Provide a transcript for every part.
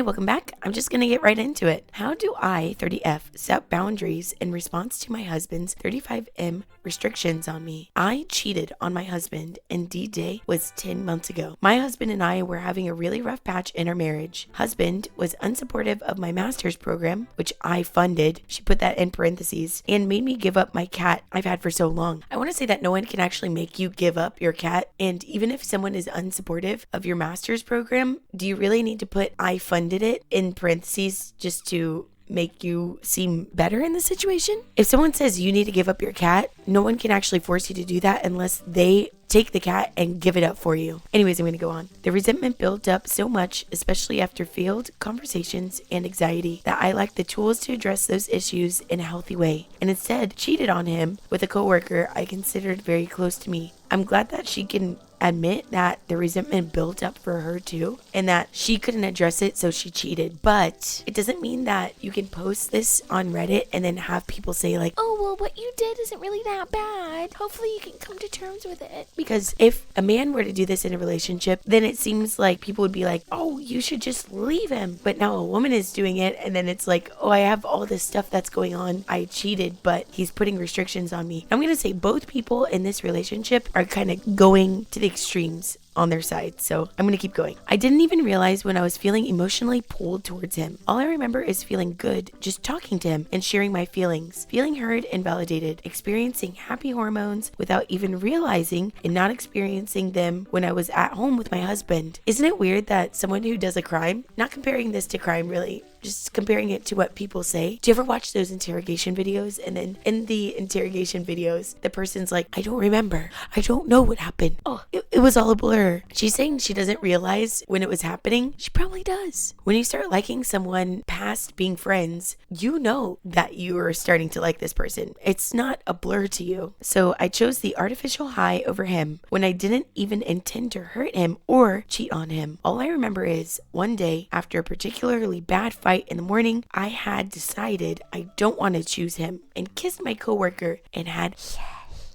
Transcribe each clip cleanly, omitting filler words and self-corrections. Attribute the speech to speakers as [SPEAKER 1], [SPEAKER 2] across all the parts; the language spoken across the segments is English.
[SPEAKER 1] Hi, welcome back. I'm just going to get right into it. How do I, 30F, set boundaries in response to my husband's 35M restrictions on me? I cheated on my husband, and D-Day was 10 months ago. My husband and I were having a really rough patch in our marriage. Husband was unsupportive of my master's program, which I funded. She put that in parentheses, and made me give up my cat I've had for so long. I want to say that no one can actually make you give up your cat, and even if someone is unsupportive of your master's program, do you really need to put I funded it in parentheses just to make you seem better in the situation? If someone says you need to give up your cat, no one can actually force you to do that unless they take the cat and give it up for you. Anyways, I'm going to go on. The resentment built up so much, especially after failed conversations and anxiety, that I lacked the tools to address those issues in a healthy way, and instead cheated on him with a coworker I considered very close to me. I'm glad that she can admit that the resentment built up for her too, and that she couldn't address it, so she cheated. But it doesn't mean that you can post this on Reddit and then have people say like, oh, well, what you did isn't really that bad. Hopefully you can come to terms with it. Because if a man were to do this in a relationship, then it seems like people would be like, oh, you should just leave him. But now a woman is doing it, and then it's like, oh, I have all this stuff that's going on. I cheated, but he's putting restrictions on me. I'm going to say both people in this relationship are kind of going to the extremes on their side, so I'm gonna keep going. I didn't even realize when I was feeling emotionally pulled towards him. All I remember is feeling good just talking to him and sharing my feelings, feeling heard and validated, experiencing happy hormones without even realizing and not experiencing them when I was at home with my husband. Isn't it weird that someone who does a crime, not comparing this to crime really, just comparing it to what people say. Do you ever watch those interrogation videos? And then in the interrogation videos, the person's like, I don't remember. I don't know what happened. Oh, it was all a blur. She's saying she doesn't realize when it was happening. She probably does. When you start liking someone past being friends, you know that you are starting to like this person. It's not a blur to you. So I chose the artificial high over him when I didn't even intend to hurt him or cheat on him. All I remember is one day after a particularly bad fight in the morning, I had decided I don't want to choose him and kissed my coworker and had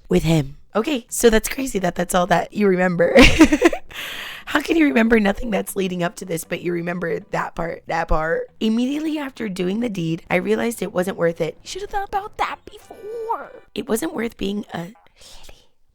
[SPEAKER 1] with him. Okay, so that's crazy that that's all that you remember. How can you remember nothing that's leading up to this, but you remember that part? Immediately after doing the deed, I realized it wasn't worth it. You should have thought about that before. It wasn't worth being a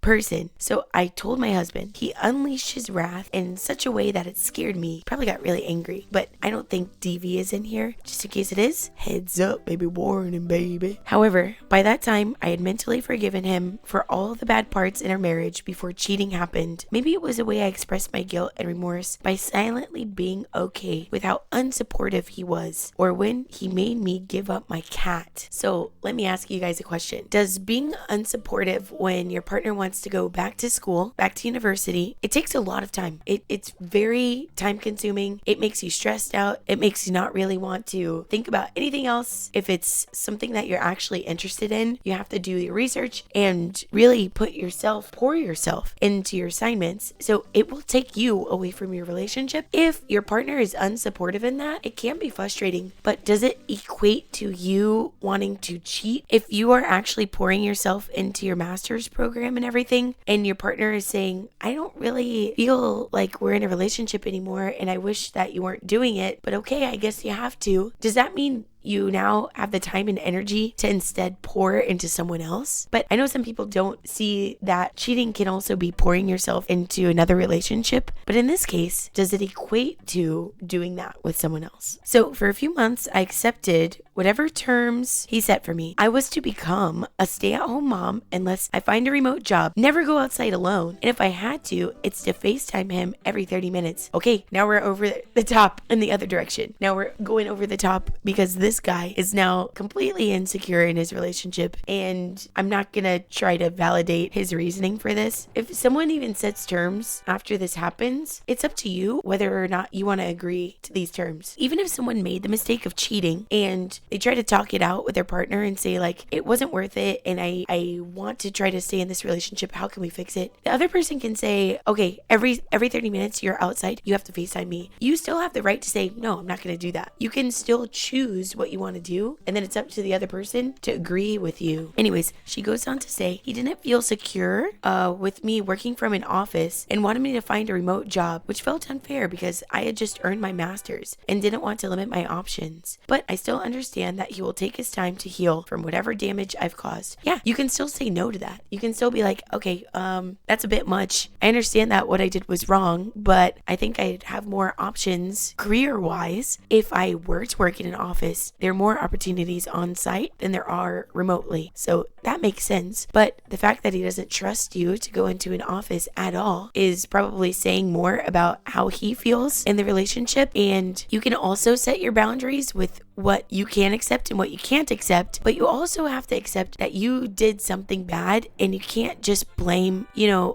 [SPEAKER 1] person. So I told my husband. He unleashed his wrath in such a way that it scared me. Probably got really angry, but I don't think DV is in here. Just in case it is, heads up, baby, warning, baby. However, by that time, I had mentally forgiven him for all the bad parts in our marriage before cheating happened. Maybe it was a way I expressed my guilt and remorse by silently being okay with how unsupportive he was, or when he made me give up my cat. So let me ask you guys a question. Does being unsupportive when your partner wants to go back to school, back to university, it takes a lot of time. It's very time consuming. It makes you stressed out. It makes you not really want to think about anything else. If it's something that you're actually interested in, you have to do your research and really pour yourself into your assignments. So it will take you away from your relationship. If your partner is unsupportive in that, it can be frustrating, but does it equate to you wanting to cheat? If you are actually pouring yourself into your master's program and everything, and your partner is saying, I don't really feel like we're in a relationship anymore, and I wish that you weren't doing it, but okay, I guess you have to. Does that mean you now have the time and energy to instead pour into someone else? But I know some people don't see that cheating can also be pouring yourself into another relationship. But in this case, does it equate to doing that with someone else? So for a few months, I accepted whatever terms he set for me. I was to become a stay-at-home mom unless I find a remote job, never go outside alone, and if I had to, it's to FaceTime him every 30 minutes. Okay, now we're over the top in the other direction. Now we're going over the top because this guy is now completely insecure in his relationship, and I'm not gonna try to validate his reasoning for this. If someone even sets terms after this happens, it's up to you whether or not you want to agree to these terms. Even if someone made the mistake of cheating and they try to talk it out with their partner and say like, it wasn't worth it and I want to try to stay in this relationship, how can we fix it? The other person can say, okay, every 30 minutes you're outside, you have to FaceTime me. You still have the right to say, no, I'm not going to do that. You can still choose what you want to do, and then it's up to the other person to agree with you. Anyways, she goes on to say he didn't feel secure with me working from an office and wanted me to find a remote job, which felt unfair because I had just earned my master's and didn't want to limit my options. But I still understand that he will take his time to heal from whatever damage I've caused. Yeah, you can still say no to that. You can still be like, okay, that's a bit much. I understand that what I did was wrong, but I think I'd have more options career-wise if I were to work in an office. There are more opportunities on site than there are remotely. So that makes sense. But the fact that he doesn't trust you to go into an office at all is probably saying more about how he feels in the relationship. And you can also set your boundaries with what you can accept and what you can't accept, but you also have to accept that you did something bad, and you can't just blame,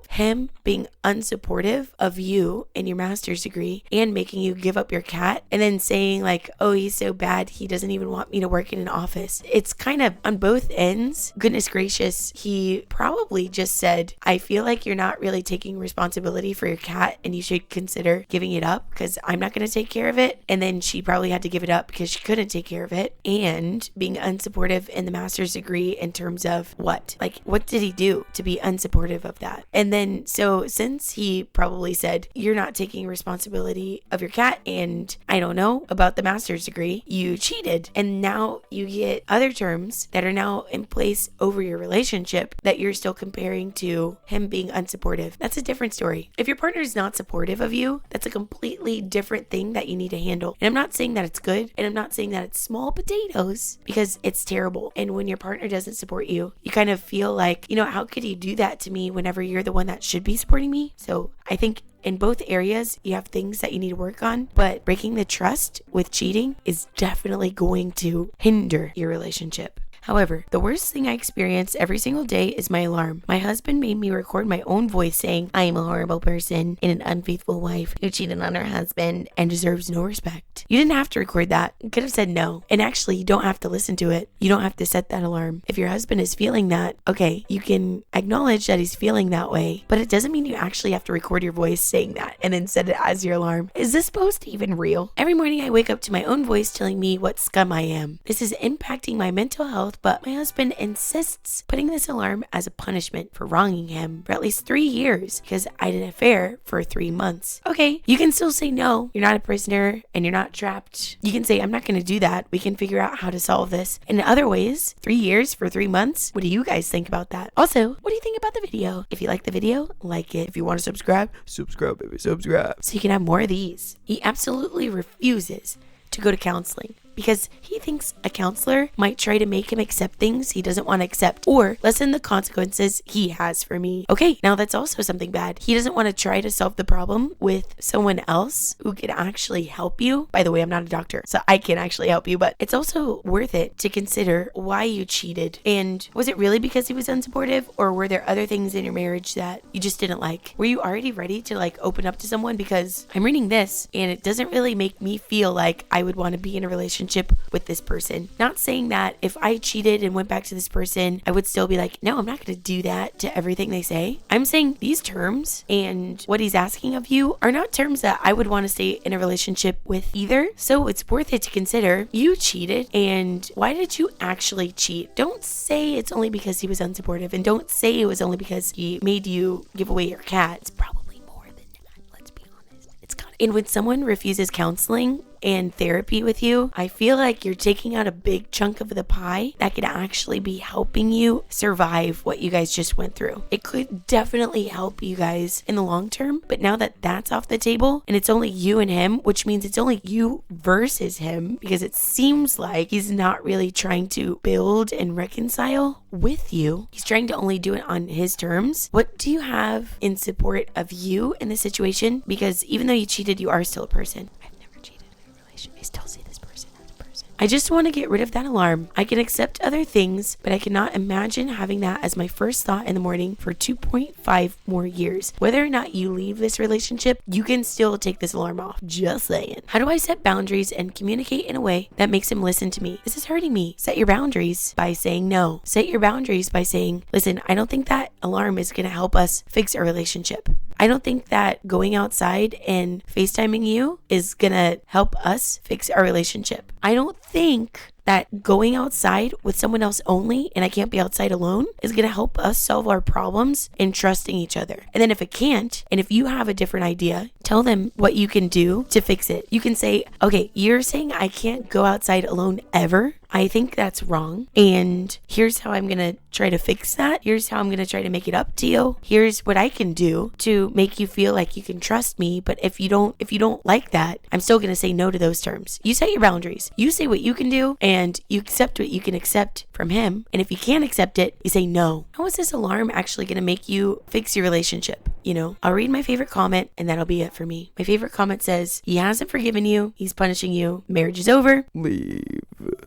[SPEAKER 1] him being unsupportive of you and your master's degree and making you give up your cat and then saying like, oh, he's so bad, he doesn't even want me to work in an office. It's kind of on both ends. Goodness gracious, he probably just said, I feel like you're not really taking responsibility for your cat and you should consider giving it up because I'm not going to take care of it. And then she probably had to give it up because she couldn't take care of it, and being unsupportive in the master's degree in terms of what did he do to be unsupportive of that? And then so since he probably said you're not taking responsibility of your cat and I don't know about the master's degree, you cheated, and now you get other terms that are now in place over your relationship that you're still comparing to him being unsupportive. That's a different story. If your partner is not supportive of you, that's a completely different thing that you need to handle. And I'm not saying that it's good, and I'm not saying that it's small potatoes, because it's terrible. And when your partner doesn't support you, you kind of feel like, how could he do that to me whenever you're the one that should be supporting me? So I think in both areas, you have things that you need to work on, but breaking the trust with cheating is definitely going to hinder your relationship. However, the worst thing I experience every single day is my alarm. My husband made me record my own voice saying, I am a horrible person and an unfaithful wife who cheated on her husband and deserves no respect. You didn't have to record that. You could have said no. And actually, you don't have to listen to it. You don't have to set that alarm. If your husband is feeling that, okay, you can acknowledge that he's feeling that way, but it doesn't mean you actually have to record your voice saying that and then set it as your alarm. Is this post even real? Every morning I wake up to my own voice telling me what scum I am. This is impacting my mental health, but my husband insists putting this alarm as a punishment for wronging him for at least 3 years because I had an affair for 3 months. Okay, you can still say no. You're not a prisoner and you're not trapped. You can say, I'm not going to do that. We can figure out how to solve this. And in other ways, 3 years for 3 months. What do you guys think about that? Also, what do you think about the video? If you like the video, like it. If you want to subscribe, baby, subscribe. So you can have more of these. He absolutely refuses to go to counseling because he thinks a counselor might try to make him accept things he doesn't want to accept or lessen the consequences he has for me. Okay, now that's also something bad. He doesn't want to try to solve the problem with someone else who can actually help you. By the way, I'm not a doctor, so I can't actually help you, but it's also worth it to consider why you cheated. And was it really because he was unsupportive, or were there other things in your marriage that you just didn't like? Were you already ready to open up to someone? Because I'm reading this and it doesn't really make me feel like I would want to be in a relationship with this person. Not saying that if I cheated and went back to this person, I would still be like, no, I'm not going to do that to everything they say. I'm saying these terms and what he's asking of you are not terms that I would want to stay in a relationship with either. So it's worth it to consider. You cheated, and why did you actually cheat? Don't say it's only because he was unsupportive, and don't say it was only because he made you give away your cat. It's probably more than that. Let's be honest. And when someone refuses counseling and therapy with you, I feel like you're taking out a big chunk of the pie that could actually be helping you survive what you guys just went through. It could definitely help you guys in the long term, but now that that's off the table and it's only you and him, which means it's only you versus him, because it seems like he's not really trying to build and reconcile with you. He's trying to only do it on his terms. What do you have in support of you in this situation? Because even though you cheated, you are still a person. I still see this person as a person. I just want to get rid of that alarm. I can accept other things, but I cannot imagine having that as my first thought in the morning for 2.5 more years. Whether or not you leave this relationship, you can still take this alarm off. Just saying. How do I set boundaries and communicate in a way that makes him listen to me? This is hurting me. Set your boundaries by saying no. Set your boundaries by saying, listen, I don't think that alarm is going to help us fix our relationship. I don't think that going outside and FaceTiming you is gonna help us fix our relationship. I don't think that going outside with someone else only, and I can't be outside alone, is gonna help us solve our problems and trusting each other. And then if it can't, and if you have a different idea, tell them what you can do to fix it. You can say, okay, you're saying I can't go outside alone ever. I think that's wrong. And here's how I'm going to try to fix that. Here's how I'm going to try to make it up to you. Here's what I can do to make you feel like you can trust me. But if you don't like that, I'm still going to say no to those terms. You set your boundaries. You say what you can do and you accept what you can accept from him. And if you can't accept it, you say no. How is this alarm actually going to make you fix your relationship? I'll read my favorite comment and that'll be it for me. My favorite comment says, he hasn't forgiven you. He's punishing you. Marriage is over. Leave.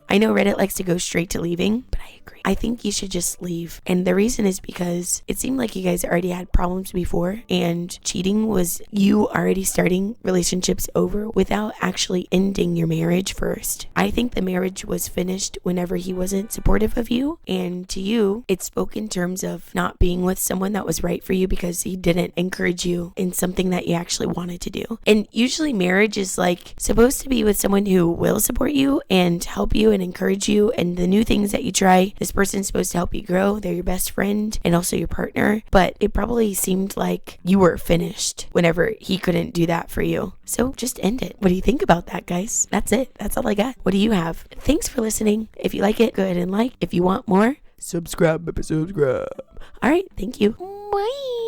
[SPEAKER 1] I know Reddit likes to go straight to leaving, but I agree. I think you should just leave. And the reason is because it seemed like you guys already had problems before, and cheating was you already starting relationships over without actually ending your marriage first. I think the marriage was finished whenever he wasn't supportive of you, and to you, it spoke in terms of not being with someone that was right for you because he didn't encourage you in something that you actually wanted to do. And usually marriage is like supposed to be with someone who will support you and help you and encourage you, and the new things that you try, this person's supposed to help you grow. They're your best friend and also your partner. But it probably seemed like you were finished whenever he couldn't do that for you. So just end it. What do you think about that, guys? That's it. That's all I got. What do you have? Thanks for listening. If you like it, go ahead and like. If you want more, subscribe. All right. Thank you. Bye.